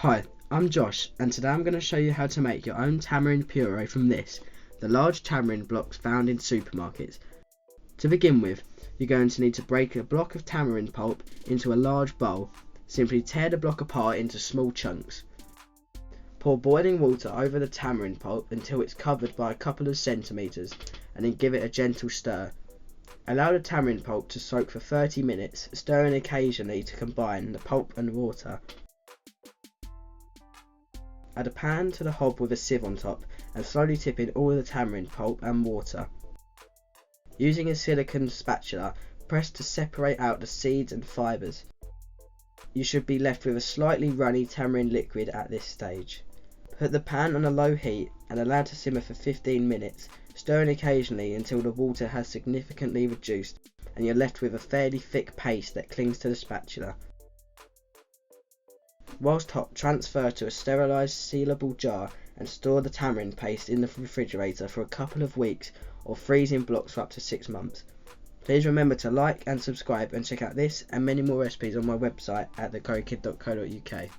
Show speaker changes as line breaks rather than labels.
Hi, I'm Josh, and today I'm going to show you how to make your own tamarind puree from the large tamarind blocks found in supermarkets. To begin with, you're going to need to break a block of tamarind pulp into a large bowl. Simply tear the block apart into small chunks. Pour boiling water over the tamarind pulp until it's covered by a couple of centimetres, and then give it a gentle stir. Allow the tamarind pulp to soak for 30 minutes, stirring occasionally to combine the pulp and water. Add a pan to the hob with a sieve on top and slowly tip in all the tamarind pulp and water. Using a silicone spatula, press to separate out the seeds and fibres. You should be left with a slightly runny tamarind liquid at this stage. Put the pan on a low heat and allow to simmer for 15 minutes, stirring occasionally until the water has significantly reduced and you're left with a fairly thick paste that clings to the spatula. Whilst hot, transfer to a sterilised sealable jar and store the tamarind paste in the refrigerator for a couple of weeks or freeze in blocks for up to 6 months. Please remember to like and subscribe and check out this and many more recipes on my website at thegokid.co.uk.